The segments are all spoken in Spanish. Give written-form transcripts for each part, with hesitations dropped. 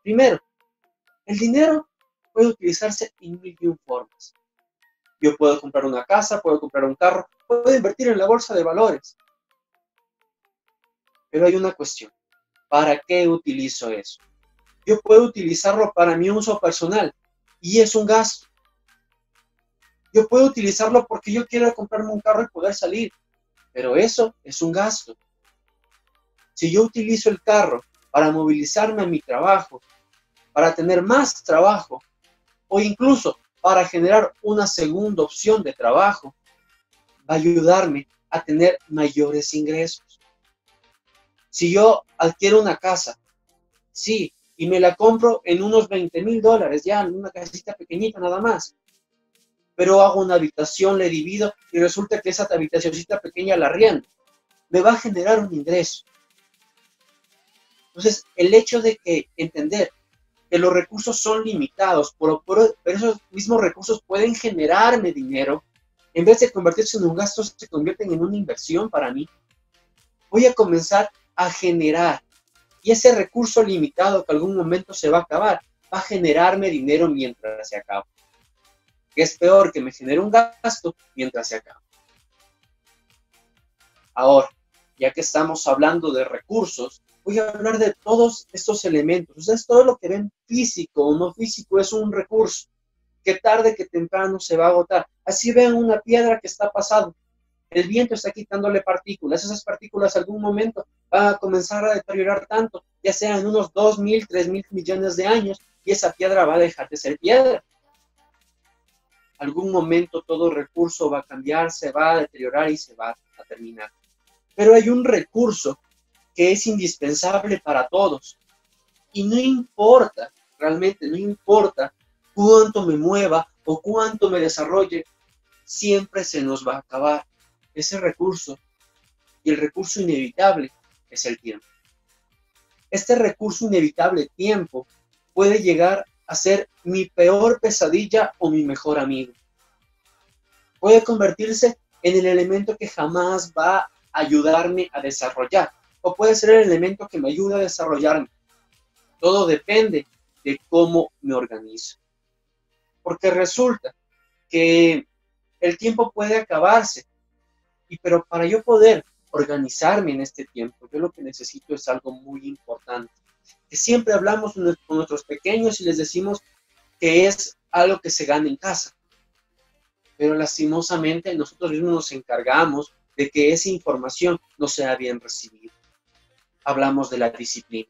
Primero, el dinero puede utilizarse en mil y un formas. Yo puedo comprar una casa, puedo comprar un carro, puedo invertir en la bolsa de valores. Pero hay una cuestión. ¿Para qué utilizo eso? Yo puedo utilizarlo para mi uso personal y es un gasto. Yo puedo utilizarlo porque yo quiero comprarme un carro y poder salir, pero eso es un gasto. Si yo utilizo el carro para movilizarme a mi trabajo, para tener más trabajo o incluso para generar una segunda opción de trabajo, va a ayudarme a tener mayores ingresos. Si yo adquiero una casa, sí, y me la compro en unos $20,000, ya en una casita pequeñita nada más, pero hago una habitación, le divido y resulta que esa habitacióncita pequeña la arriendo, me va a generar un ingreso. Entonces, el hecho de que entender que los recursos son limitados, pero esos mismos recursos pueden generarme dinero, en vez de convertirse en un gasto, se convierten en una inversión para mí. Voy a comenzar a generar, y ese recurso limitado que algún momento se va a acabar, va a generarme dinero mientras se acaba. Que es peor que me genere un gasto mientras se acaba. Ahora, ya que estamos hablando de recursos, voy a hablar de todos estos elementos. O sea, es todo lo que ven físico o no físico es un recurso que tarde que temprano se va a agotar. Así ven una piedra que está pasando. El viento está quitándole partículas. Esas partículas en algún momento van a comenzar a deteriorar tanto, ya sea en unos 2,000, 3,000 millones de años, y esa piedra va a dejar de ser piedra. Algún momento todo recurso va a cambiar, se va a deteriorar y se va a terminar. Pero hay un recurso que es indispensable para todos. Y no importa, realmente no importa cuánto me mueva o cuánto me desarrolle, siempre se nos va a acabar ese recurso. Y el recurso inevitable es el tiempo. Este recurso inevitable, tiempo, puede llegar a ser mi peor pesadilla o mi mejor amigo. Puede convertirse en el elemento que jamás va a ayudarme a desarrollar, o puede ser el elemento que me ayuda a desarrollarme. Todo depende de cómo me organizo. Porque resulta que el tiempo puede acabarse, pero para yo poder organizarme en este tiempo, yo lo que necesito es algo muy importante. Que siempre hablamos con nuestros pequeños y les decimos que es algo que se gana en casa. Pero lastimosamente nosotros mismos nos encargamos de que esa información no sea bien recibida. Hablamos de la disciplina.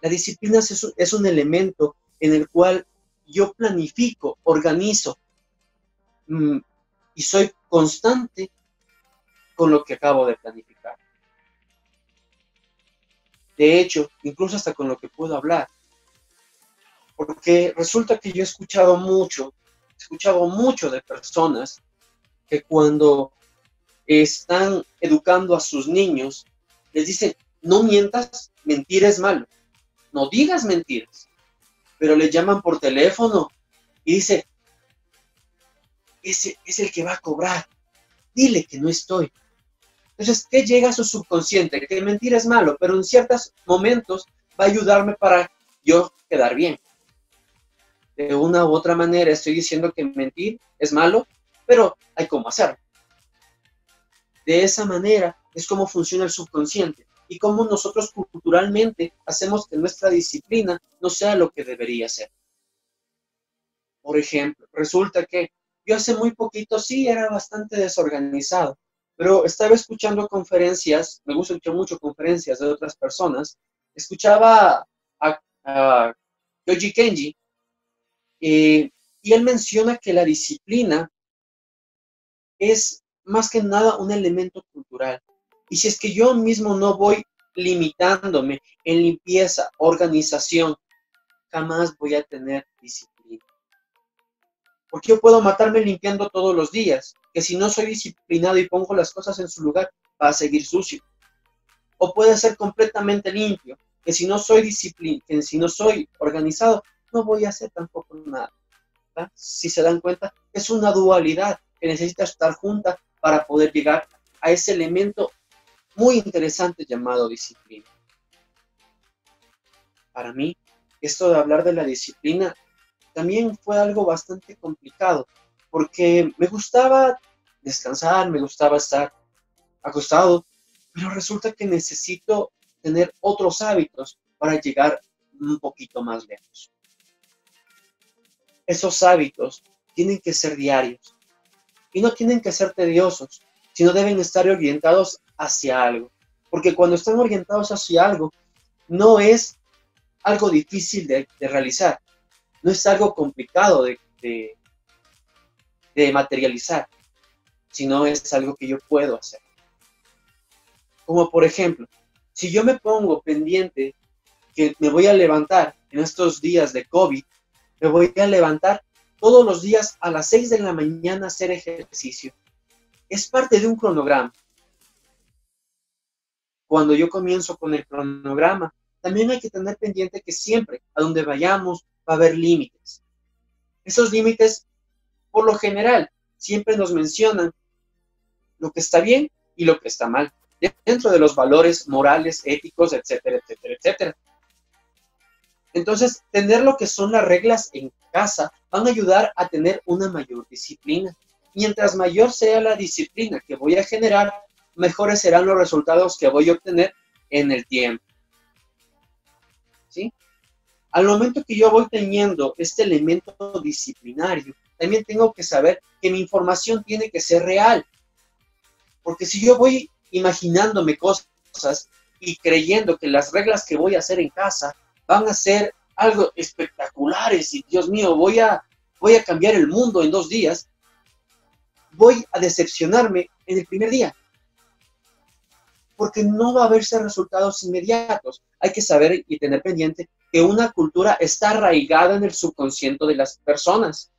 La disciplina es un elemento en el cual yo planifico, organizo y soy constante con lo que acabo de planificar. De hecho, incluso hasta con lo que puedo hablar. Porque resulta que yo he escuchado mucho de personas que cuando están educando a sus niños, les dicen, no mientas, mentir es malo. No digas mentiras. Pero le llaman por teléfono y dice, ese es el que va a cobrar. Dile que no estoy. Entonces, ¿qué llega a su subconsciente? Que mentir es malo, pero en ciertos momentos va a ayudarme para yo quedar bien. De una u otra manera estoy diciendo que mentir es malo, pero hay cómo hacerlo. De esa manera es como funciona el subconsciente y cómo nosotros culturalmente hacemos que nuestra disciplina no sea lo que debería ser. Por ejemplo, resulta que yo hace muy poquito sí era bastante desorganizado, pero estaba escuchando conferencias, me gusta escuchar mucho conferencias de otras personas, escuchaba a Yoji Kenji, y él menciona que la disciplina es más que nada un elemento cultural. Y si es que yo mismo no voy limitándome en limpieza, organización, jamás voy a tener disciplina. Porque yo puedo matarme limpiando todos los días, que si no soy disciplinado y pongo las cosas en su lugar, va a seguir sucio. O puede ser completamente limpio, que si no soy que si no soy organizado, no voy a hacer tampoco nada. ¿verdad? Si se dan cuenta, es una dualidad que necesita estar junta para poder llegar a ese elemento muy interesante llamado disciplina. Para mí, esto de hablar de la disciplina también fue algo bastante complicado, porque me gustaba descansar, me gustaba estar acostado, pero resulta que necesito tener otros hábitos para llegar un poquito más lejos. Esos hábitos tienen que ser diarios y no tienen que ser tediosos, sino deben estar orientados hacia algo. Porque cuando están orientados hacia algo, no es algo difícil de realizar, no es algo complicado de materializar, sino es algo que yo puedo hacer. Como por ejemplo, si yo me pongo pendiente que me voy a levantar en estos días de COVID, me voy a levantar todos los días a las 6 de la mañana a hacer ejercicio. Es parte de un cronograma. Cuando yo comienzo con el cronograma, también hay que tener pendiente que siempre a donde vayamos va a haber límites. Esos límites, por lo general, siempre nos mencionan lo que está bien y lo que está mal, dentro de los valores morales, éticos, etcétera, etcétera, etcétera. Entonces, tener lo que son las reglas en casa van a ayudar a tener una mayor disciplina. Mientras mayor sea la disciplina que voy a generar, mejores serán los resultados que voy a obtener en el tiempo. ¿Sí? Al momento que yo voy teniendo este elemento disciplinario, también tengo que saber que mi información tiene que ser real. Porque si yo voy imaginándome cosas y creyendo que las reglas que voy a hacer en casa van a ser algo espectaculares y Dios mío, voy a cambiar el mundo en 2 días, voy a decepcionarme en el primer día. Porque no va a haberse resultados inmediatos. Hay que saber y tener pendiente que una cultura está arraigada en el subconsciente de las personas.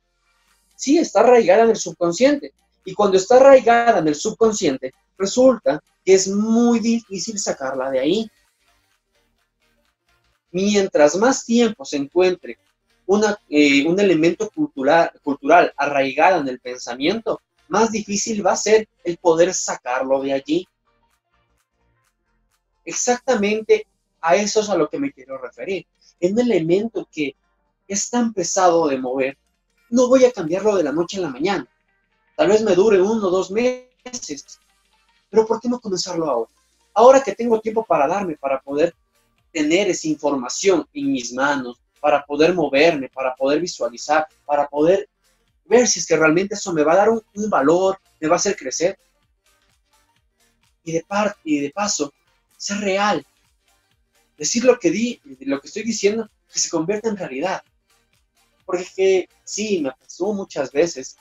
Sí, está arraigada en el subconsciente. Y cuando está arraigada en el subconsciente, resulta que es muy difícil sacarla de ahí. Mientras más tiempo se encuentre un elemento cultural arraigado en el pensamiento, más difícil va a ser el poder sacarlo de allí. Exactamente a eso es a lo que me quiero referir. Es un elemento que es tan pesado de mover, no voy a cambiarlo de la noche a la mañana. Tal vez me dure 1 o 2 meses, pero ¿por qué no comenzarlo ahora? Ahora que tengo tiempo para darme, para poder tener esa información en mis manos, para poder moverme, para poder visualizar, para poder ver si es que realmente eso me va a dar un valor, me va a hacer crecer. Y de paso, ser real. Decir lo que estoy diciendo, que se convierta en realidad. Porque sí, me pasó muchas veces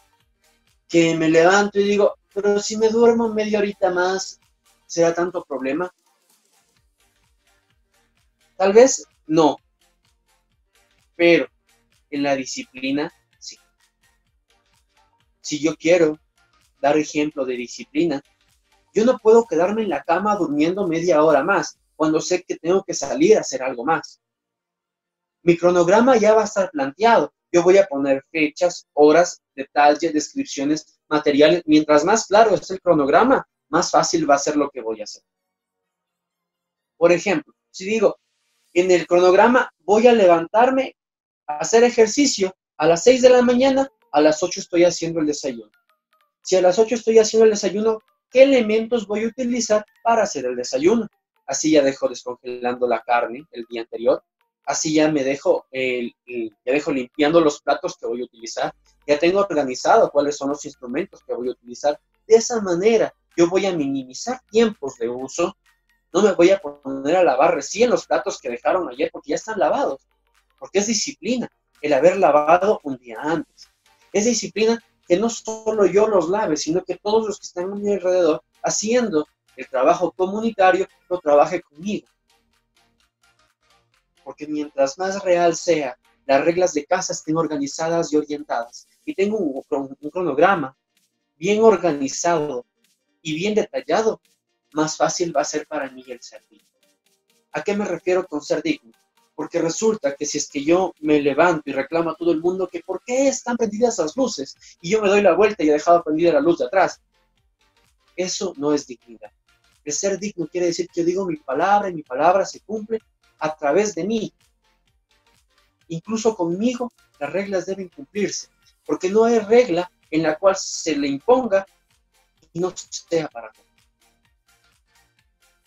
que me levanto y digo, pero si me duermo media horita más, ¿será tanto problema? Tal vez no, pero en la disciplina, sí. Si yo quiero dar ejemplo de disciplina, yo no puedo quedarme en la cama durmiendo media hora más, cuando sé que tengo que salir a hacer algo más. Mi cronograma ya va a estar planteado. Yo voy a poner fechas, horas, detalles, descripciones, materiales. Mientras más claro esté el cronograma, más fácil va a ser lo que voy a hacer. Por ejemplo, si digo, en el cronograma voy a levantarme a hacer ejercicio a las 6 de la mañana, a las 8 estoy haciendo el desayuno. Si a las 8 estoy haciendo el desayuno, ¿qué elementos voy a utilizar para hacer el desayuno? Así ya dejo descongelando la carne el día anterior. Así ya me dejo limpiando los platos que voy a utilizar. Ya tengo organizado cuáles son los instrumentos que voy a utilizar. De esa manera, yo voy a minimizar tiempos de uso. No me voy a poner a lavar recién los platos que dejaron ayer porque ya están lavados. Porque es disciplina el haber lavado un día antes. Es disciplina que no solo yo los lave, sino que todos los que están a mi alrededor haciendo el trabajo comunitario lo trabaje conmigo. Porque mientras más real sea, las reglas de casa estén organizadas y orientadas, y tengo un cronograma bien organizado y bien detallado, más fácil va a ser para mí el ser digno. ¿A qué me refiero con ser digno? Porque resulta que si es que yo me levanto y reclamo a todo el mundo que ¿por qué están prendidas las luces? Y yo me doy la vuelta y he dejado prendida la luz de atrás. Eso no es dignidad. El ser digno quiere decir que yo digo mi palabra y mi palabra se cumple a través de mí. Incluso conmigo, las reglas deben cumplirse, porque no hay regla en la cual se le imponga y no sea para todos.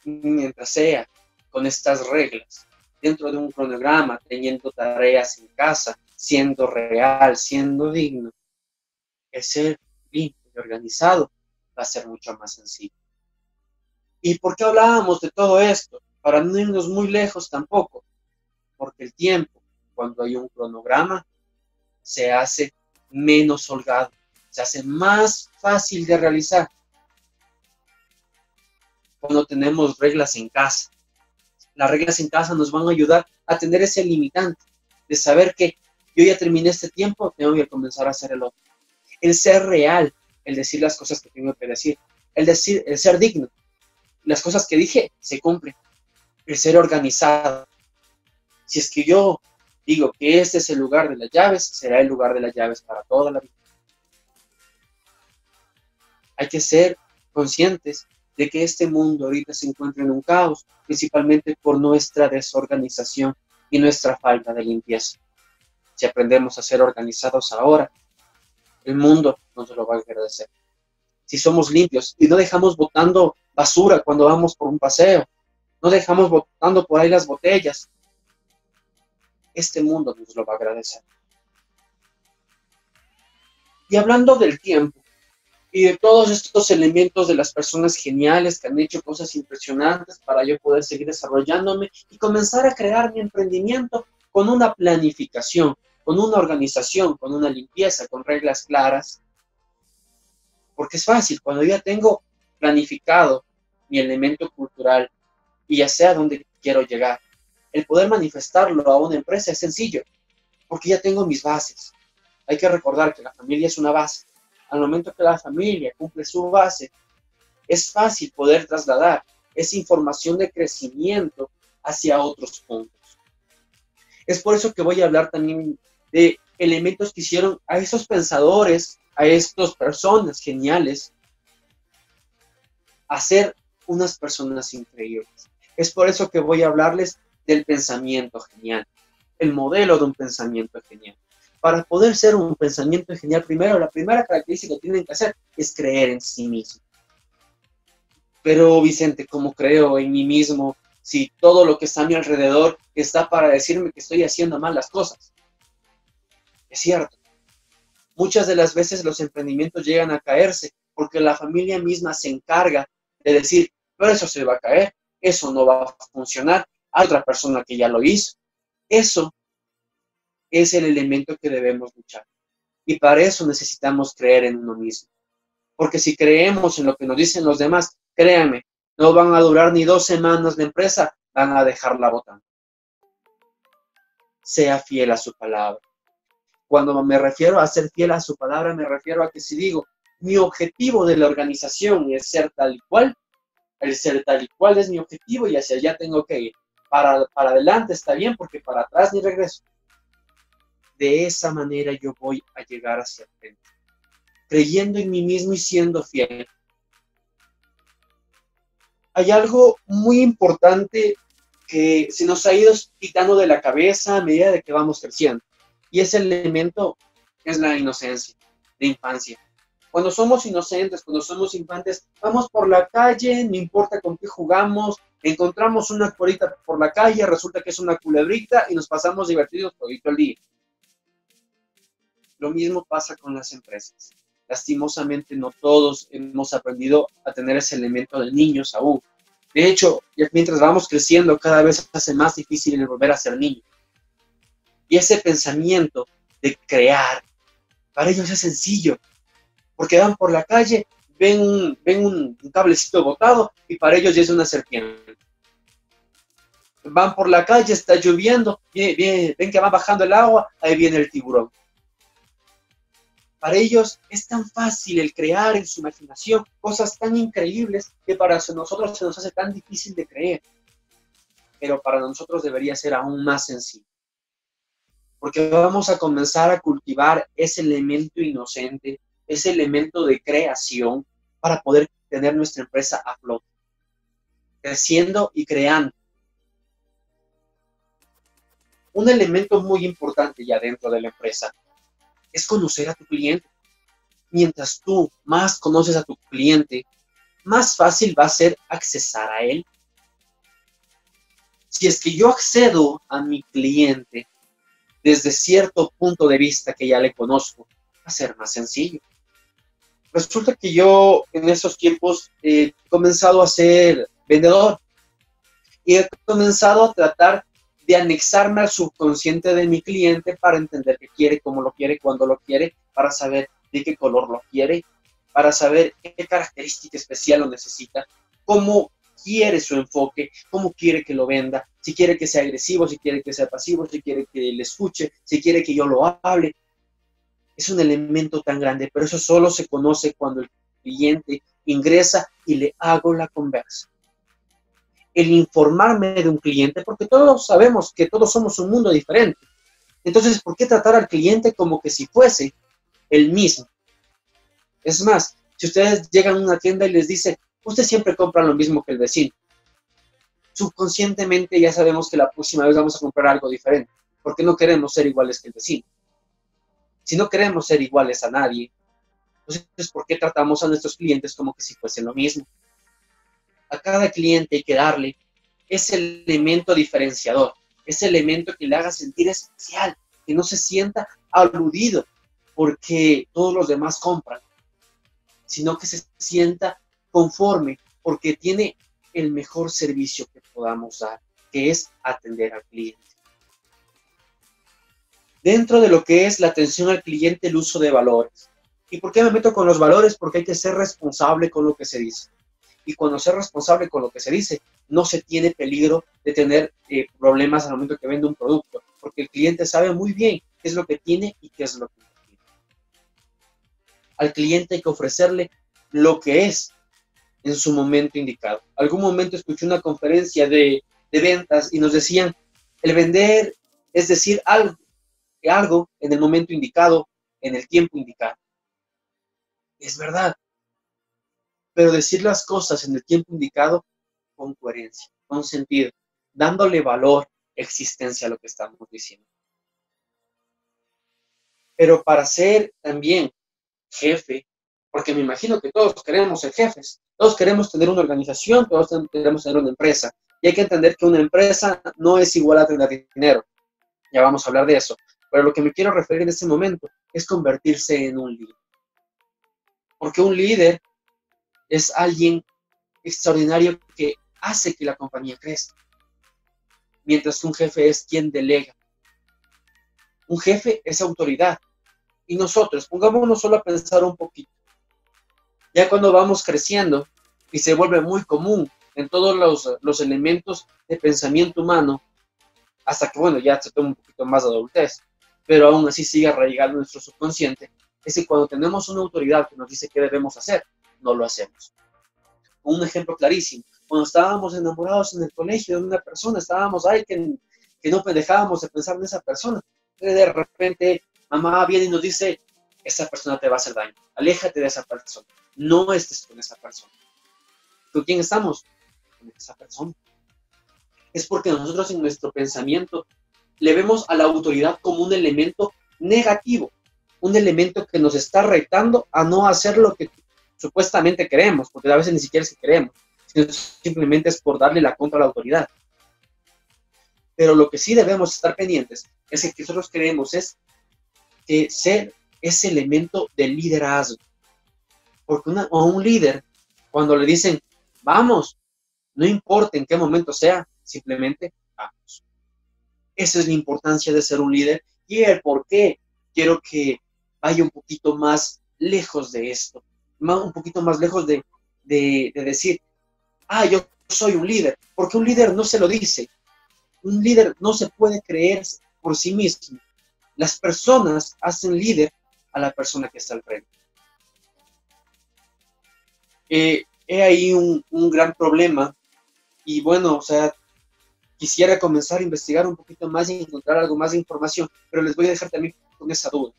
Mientras sea con estas reglas, dentro de un cronograma, teniendo tareas en casa, siendo real, siendo digno, el ser limpio y organizado va a ser mucho más sencillo. ¿Y por qué hablábamos de todo esto? Para no irnos muy lejos tampoco, porque el tiempo, cuando hay un cronograma, se hace menos holgado, se hace más fácil de realizar cuando tenemos reglas en casa. Las reglas en casa nos van a ayudar a tener ese limitante de saber que yo ya terminé este tiempo, tengo que comenzar a hacer el otro. El ser real, el decir las cosas que tengo que decir, el ser digno. Las cosas que dije se cumplen. El ser organizado. Si es que yo digo que este es el lugar de las llaves, será el lugar de las llaves para toda la vida. Hay que ser conscientes de que este mundo ahorita se encuentra en un caos, principalmente por nuestra desorganización y nuestra falta de limpieza. Si aprendemos a ser organizados ahora, el mundo nos lo va a agradecer. Si somos limpios y no dejamos botando basura cuando vamos por un paseo, no dejamos botando por ahí las botellas, este mundo nos lo va a agradecer. Y hablando del tiempo y de todos estos elementos de las personas geniales que han hecho cosas impresionantes para yo poder seguir desarrollándome y comenzar a crear mi emprendimiento con una planificación, con una organización, con una limpieza, con reglas claras. Porque es fácil, cuando ya tengo planificado mi elemento cultural y ya sé a dónde quiero llegar, el poder manifestarlo a una empresa es sencillo, porque ya tengo mis bases. Hay que recordar que la familia es una base. Al momento que la familia cumple su base, es fácil poder trasladar esa información de crecimiento hacia otros puntos. Es por eso que voy a hablar también de elementos que hicieron a esos pensadores, a estas personas geniales, a ser unas personas increíbles. Es por eso que voy a hablarles del pensamiento genial, el modelo de un pensamiento genial. Para poder ser un pensamiento genial, primero, la primera característica que tienen que hacer es creer en sí mismo. Pero, Vicente, ¿cómo creo en mí mismo si todo lo que está a mi alrededor está para decirme que estoy haciendo mal las cosas? Es cierto. Muchas de las veces los emprendimientos llegan a caerse porque la familia misma se encarga de decir, pero eso se va a caer, eso no va a funcionar, hay otra persona que ya lo hizo. Eso es el elemento que debemos luchar. Y para eso necesitamos creer en uno mismo. Porque si creemos en lo que nos dicen los demás, créanme, no van a durar ni 2 semanas la empresa, van a dejarla botando. Sea fiel a su palabra. Cuando me refiero a ser fiel a su palabra, me refiero a que si digo, mi objetivo de la organización es ser tal y cual, el ser tal y cual es mi objetivo y hacia allá tengo que ir. Para adelante está bien porque para atrás ni regreso. De esa manera yo voy a llegar hacia frente, creyendo en mí mismo y siendo fiel. Hay algo muy importante que se nos ha ido quitando de la cabeza a medida de que vamos creciendo. Y ese elemento es la inocencia de infancia. Cuando somos inocentes, cuando somos infantes, vamos por la calle, no importa con qué jugamos, encontramos una colita por la calle, resulta que es una culebrita y nos pasamos divertidos todo el día. Lo mismo pasa con las empresas. Lastimosamente no todos hemos aprendido a tener ese elemento de niños aún. De hecho, mientras vamos creciendo, cada vez se hace más difícil el volver a ser niño. Y ese pensamiento de crear, para ellos es sencillo, porque van por la calle, ven un cablecito botado y para ellos ya es una serpiente. Van por la calle, está lloviendo, ven que va bajando el agua, ahí viene el tiburón. Para ellos es tan fácil el crear en su imaginación cosas tan increíbles que para nosotros se nos hace tan difícil de creer. Pero para nosotros debería ser aún más sencillo. Porque vamos a comenzar a cultivar ese elemento inocente, ese elemento de creación para poder tener nuestra empresa a flote, creciendo y creando. Un elemento muy importante ya dentro de la empresa es conocer a tu cliente. Mientras tú más conoces a tu cliente, más fácil va a ser accesar a él. Si es que yo accedo a mi cliente desde cierto punto de vista que ya le conozco, va a ser más sencillo. Resulta que yo en esos tiempos he comenzado a ser vendedor y he comenzado a tratar de anexarme al subconsciente de mi cliente para entender qué quiere, cómo lo quiere, cuándo lo quiere, para saber de qué color lo quiere, para saber qué característica especial lo necesita, cómo quiere su enfoque, cómo quiere que lo venda, si quiere que sea agresivo, si quiere que sea pasivo, si quiere que le escuche, si quiere que yo lo hable. Es un elemento tan grande, pero eso solo se conoce cuando el cliente ingresa y le hago la conversa. El informarme de un cliente, porque todos sabemos que todos somos un mundo diferente. Entonces, ¿por qué tratar al cliente como que si fuese el mismo? Es más, si ustedes llegan a una tienda y les dice, usted siempre compra lo mismo que el vecino, subconscientemente ya sabemos que la próxima vez vamos a comprar algo diferente, porque no queremos ser iguales que el vecino. Si no queremos ser iguales a nadie, entonces, ¿por qué tratamos a nuestros clientes como que si fuesen lo mismo? A cada cliente hay que darle ese elemento diferenciador, ese elemento que le haga sentir especial, que no se sienta aludido porque todos los demás compran, sino que se sienta conforme porque tiene el mejor servicio que podamos dar, que es atender al cliente. Dentro de lo que es la atención al cliente, el uso de valores. ¿Y por qué me meto con los valores? Porque hay que ser responsable con lo que se dice. Y cuando ser responsable con lo que se dice, no se tiene peligro de tener problemas al momento que vende un producto, porque el cliente sabe muy bien qué es lo que tiene y qué es lo que no tiene. Al cliente hay que ofrecerle lo que es en su momento indicado. Algún momento escuché una conferencia de ventas y nos decían, el vender es decir algo en el momento indicado, en el tiempo indicado. Es verdad, pero decir las cosas en el tiempo indicado con coherencia, con sentido, dándole valor, existencia a lo que estamos diciendo. Pero para ser también jefe, porque me imagino que todos queremos ser jefes, todos queremos tener una organización, todos queremos tener una empresa, y hay que entender que una empresa no es igual a tener dinero, ya vamos a hablar de eso, pero lo que me quiero referir en este momento es convertirse en un líder, porque un líder es alguien extraordinario que hace que la compañía crezca, mientras que un jefe es quien delega. Un jefe es autoridad. Y nosotros, pongámonos solo a pensar un poquito. Ya cuando vamos creciendo y se vuelve muy común en todos los elementos de pensamiento humano, hasta que, bueno, ya se toma un poquito más de adultez, pero aún así sigue arraigado en nuestro subconsciente, es que cuando tenemos una autoridad que nos dice qué debemos hacer, no lo hacemos. Un ejemplo clarísimo, cuando estábamos enamorados en el colegio de una persona, estábamos ahí que no dejábamos de pensar en esa persona, y de repente mamá viene y nos dice, esa persona te va a hacer daño, aléjate de esa persona, no estés con esa persona. ¿Con quién estamos? Con esa persona. Es porque nosotros en nuestro pensamiento le vemos a la autoridad como un elemento negativo, un elemento que nos está retando a no hacer lo que supuestamente queremos, porque a veces ni siquiera es que queremos, sino simplemente es por darle la contra a la autoridad. Pero lo que sí debemos estar pendientes es que nosotros queremos es que ser ese elemento de liderazgo. Porque a un líder, cuando le dicen, vamos, no importa en qué momento sea, simplemente vamos. Esa es la importancia de ser un líder y el por qué quiero que vaya un poquito más lejos de esto, un poquito más lejos de decir, yo soy un líder, porque un líder no se lo dice, un líder no se puede creer por sí mismo. Las personas hacen líder a la persona que está al frente. He ahí un gran problema y bueno, o sea, quisiera comenzar a investigar un poquito más y encontrar algo más de información, pero les voy a dejar también con esa duda.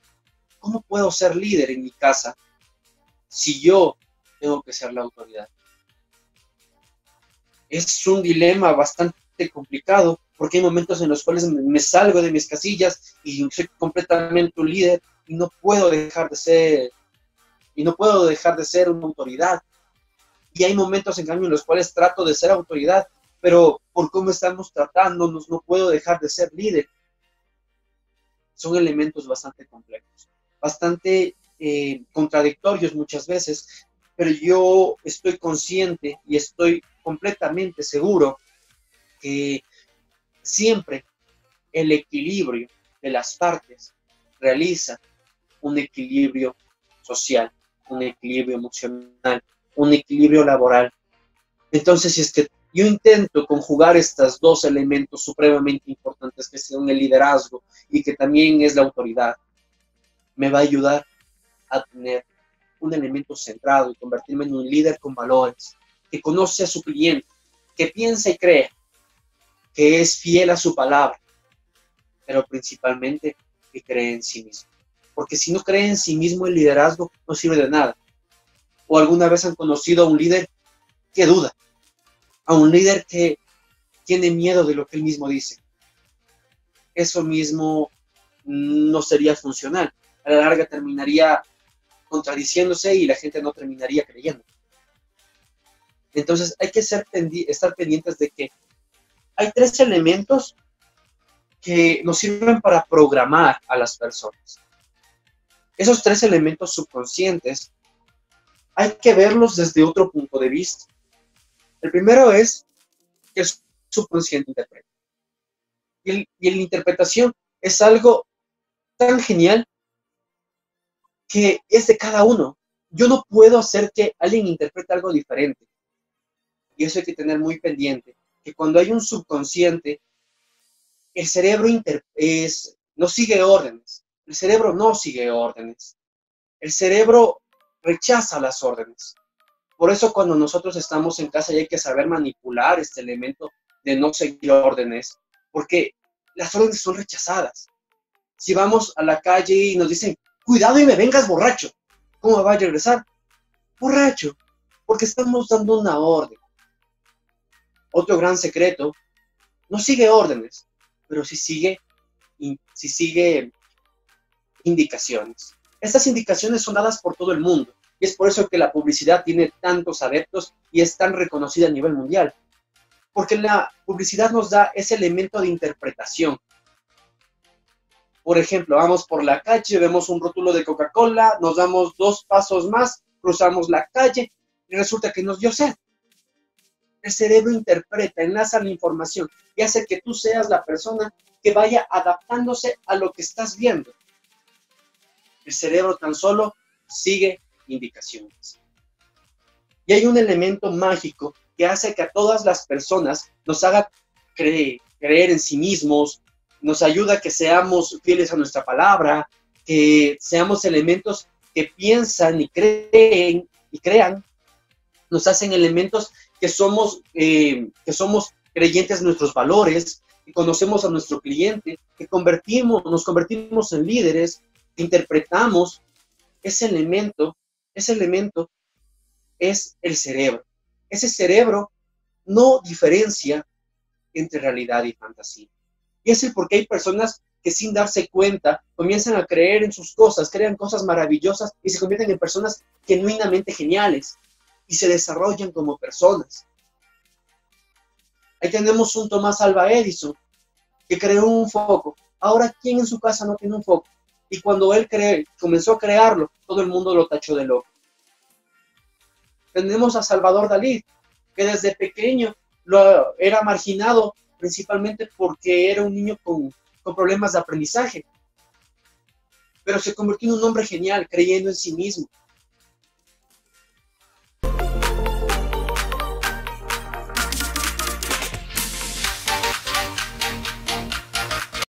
¿Cómo puedo ser líder en mi casa si yo tengo que ser la autoridad? Es un dilema bastante complicado porque hay momentos en los cuales me salgo de mis casillas y soy completamente un líder y no puedo dejar de ser, una autoridad. Y hay momentos, en cambio, en los cuales trato de ser autoridad, pero por cómo estamos tratándonos, no puedo dejar de ser líder. Son elementos bastante complejos, bastante contradictorios muchas veces, pero yo estoy consciente y estoy completamente seguro que siempre el equilibrio de las partes realiza un equilibrio social, un equilibrio emocional, un equilibrio laboral. Entonces, si es que yo intento conjugar estos dos elementos supremamente importantes que son el liderazgo y que también es la autoridad, me va a ayudar a tener un elemento centrado y convertirme en un líder con valores, que conoce a su cliente, que piensa y cree, que es fiel a su palabra, pero principalmente que cree en sí mismo. Porque si no cree en sí mismo, el liderazgo no sirve de nada. ¿O alguna vez han conocido a un líder que duda? A un líder que tiene miedo de lo que él mismo dice. Eso mismo no sería funcional. A la larga terminaría contradiciéndose y la gente no terminaría creyendo. Entonces hay que estar pendientes de que hay tres elementos que nos sirven para programar a las personas. Esos tres elementos subconscientes hay que verlos desde otro punto de vista. El primero es que el subconsciente interpreta. Y la interpretación es algo tan genial que es de cada uno. Yo no puedo hacer que alguien interprete algo diferente. Y eso hay que tener muy pendiente, que cuando hay un subconsciente, el cerebro no sigue órdenes. El cerebro no sigue órdenes. El cerebro rechaza las órdenes. Por eso cuando nosotros estamos en casa y hay que saber manipular este elemento de no seguir órdenes, porque las órdenes son rechazadas. Si vamos a la calle y nos dicen, cuidado y me vengas borracho, ¿cómo va a regresar? Borracho, porque estamos dando una orden. Otro gran secreto, no sigue órdenes, pero sí sigue indicaciones. Estas indicaciones son dadas por todo el mundo. Y es por eso que la publicidad tiene tantos adeptos y es tan reconocida a nivel mundial. Porque la publicidad nos da ese elemento de interpretación. Por ejemplo, vamos por la calle, vemos un rótulo de Coca-Cola, nos damos 2 pasos más, cruzamos la calle y resulta que nos dio sed. El cerebro interpreta, enlaza la información y hace que tú seas la persona que vaya adaptándose a lo que estás viendo. El cerebro tan solo sigue indicaciones. Y hay un elemento mágico que hace que a todas las personas nos haga creer en sí mismos, nos ayuda a que seamos fieles a nuestra palabra, que seamos elementos que piensan y crean, nos hacen elementos que somos creyentes en nuestros valores, que conocemos a nuestro cliente, que nos convertimos en líderes, que interpretamos. Ese elemento es el cerebro. Ese cerebro no diferencia entre realidad y fantasía. Y es el por qué hay personas que sin darse cuenta comienzan a creer en sus cosas, crean cosas maravillosas y se convierten en personas genuinamente geniales y se desarrollan como personas. Ahí tenemos un Thomas Alva Edison que creó un foco. Ahora, ¿quién en su casa no tiene un foco? Y cuando él comenzó a crearlo, todo el mundo lo tachó de loco. Tenemos a Salvador Dalí, que desde pequeño era marginado principalmente porque era un niño con problemas de aprendizaje. Pero se convirtió en un hombre genial, creyendo en sí mismo.